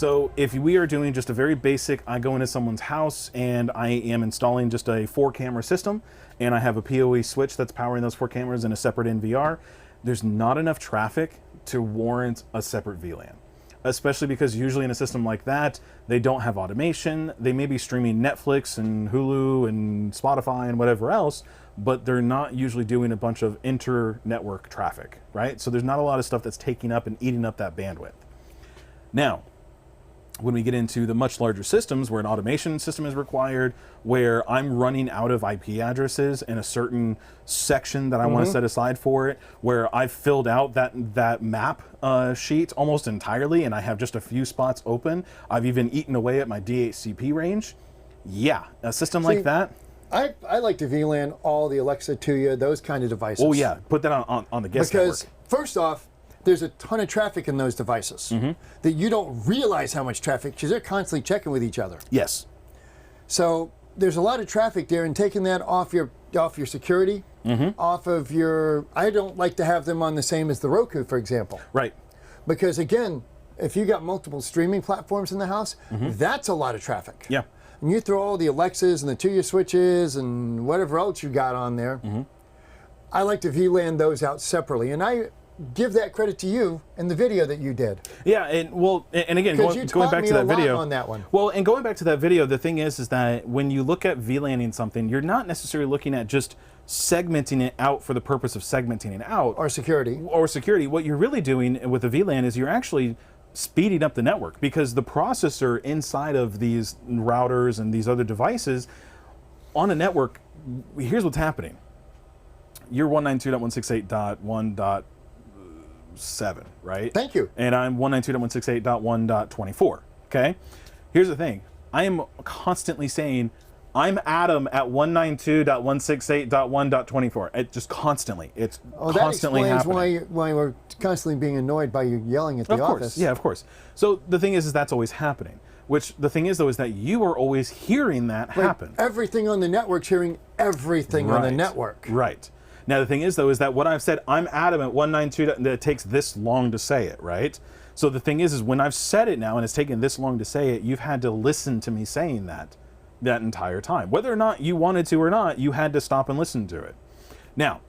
So if we are doing just a very basic, I go into someone's house and I am installing just a 4-camera system, and I have a PoE switch that's powering those 4 cameras and a separate NVR, there's not enough traffic to warrant a separate VLAN. Especially because usually in a system like that, they don't have automation. They may be streaming Netflix and Hulu and Spotify and whatever else, but they're not usually doing a bunch of inter-network traffic, right? So there's not a lot of stuff that's taking up and eating up that bandwidth. Now, when we get into the much larger systems where an automation system is required, where I'm running out of IP addresses in a certain section that I want to set aside for it, where I've filled out that map sheet almost entirely and I have just a few spots open, I've even eaten away at my DHCP range, yeah, a system like that. I like to VLAN all the Alexa to you, those kind of devices. Oh yeah, put that on the guest network. Because first off, there's a ton of traffic in those devices that you don't realize how much traffic, because they're constantly checking with each other. Yes. So there's a lot of traffic there, and taking that off your security, off of your, I don't like to have them on the same as the Roku, for example. Right. Because again, if you got multiple streaming platforms in the house, that's a lot of traffic. Yeah. And you throw all the Alexas and the Tuya switches and whatever else you got on there, I like to VLAN those out separately. And I give that credit to you in the video that you did. Yeah, and again, going back to that video on that one. Well, and going back to that video, the thing is that when you look at VLANing something, you're not necessarily looking at just segmenting it out for the purpose of segmenting it out. Or security. Or security. What you're really doing with a VLAN is you're actually speeding up the network, because the processor inside of these routers and these other devices on a network, here's what's happening. You're 192.168.1.7, right? Thank you. And I'm 192.168.1.24, okay? Here's the thing. I am constantly saying, I'm Adam at 192.168.1.24. It just constantly. It's constantly happening. That explains why we're constantly being annoyed by you yelling at the office. Yeah, of course. So the thing is that's always happening. Which the thing is, though, is that you are always hearing that happen. Everything on the network's hearing everything on the network. Right. Now, the thing is, though, is that what I've said, I'm Adam at 192, that it takes this long to say it, right? So the thing is when I've said it now and it's taken this long to say it, you've had to listen to me saying that entire time. Whether or not you wanted to or not, you had to stop and listen to it. Now,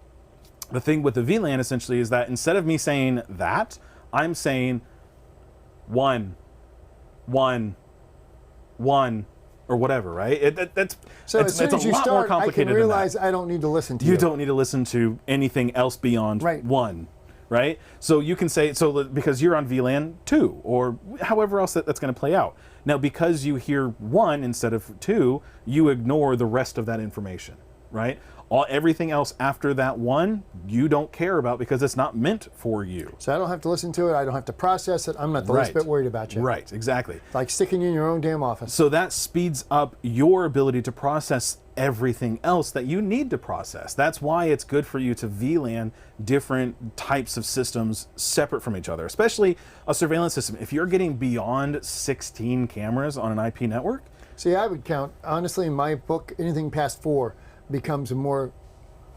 the thing with the VLAN essentially is that instead of me saying that, I'm saying 1, 1, 1, or whatever, right? So as soon as you start, I can realize I don't need to listen to you. You don't need to listen to anything else beyond 1, right? So you can say, because you're on VLAN 2, or however else that's going to play out. Now, because you hear 1 instead of 2, you ignore the rest of that information, right? Everything else after that 1, you don't care about because it's not meant for you. So I don't have to listen to it. I don't have to process it. I'm not the least bit worried about you. Right, exactly. It's like sticking you in your own damn office. So that speeds up your ability to process everything else that you need to process. That's why it's good for you to VLAN different types of systems separate from each other, especially a surveillance system. If you're getting beyond 16 cameras on an IP network. See, I would count, honestly, in my book, anything past 4 becomes more,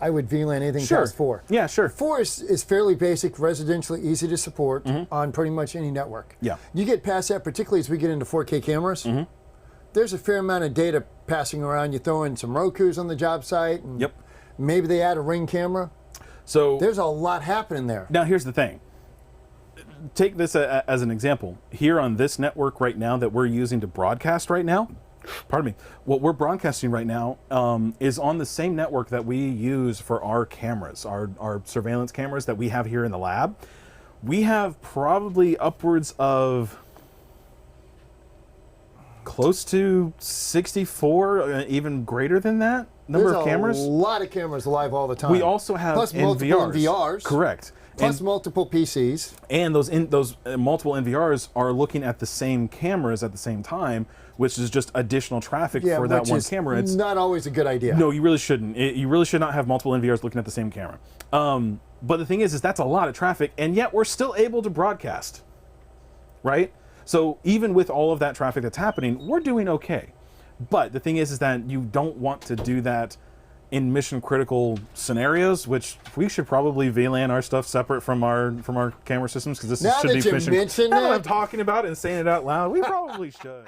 I would VLAN anything past 4. Yeah, sure. 4 is fairly basic, residentially easy to support on pretty much any network. Yeah. You get past that, particularly as we get into 4K cameras, there's a fair amount of data passing around. You throw in some Rokus on the job site, and maybe they add a Ring camera. So there's a lot happening there. Now here's the thing. Take this as an example. Here on this network right now that we're using to broadcast right now, pardon me, what we're broadcasting right now is on the same network that we use for our cameras, our surveillance cameras that we have here in the lab. We have probably upwards of close to 64, even greater than that number of cameras. There's a lot of cameras live all the time. We also have plus multiple NVRs. Correct. Plus multiple PCs. And those multiple NVRs are looking at the same cameras at the same time, which is just additional traffic for that one camera. It's not always a good idea. No, you really shouldn't. You really should not have multiple NVRs looking at the same camera. But the thing is that's a lot of traffic, and yet we're still able to broadcast, right? So even with all of that traffic that's happening, we're doing okay. But the thing is that you don't want to do that in mission critical scenarios, which we should probably VLAN our stuff separate from our camera systems, because this Now should that be you mission. mention Now that it. I'm talking about it and saying it out loud, we probably should.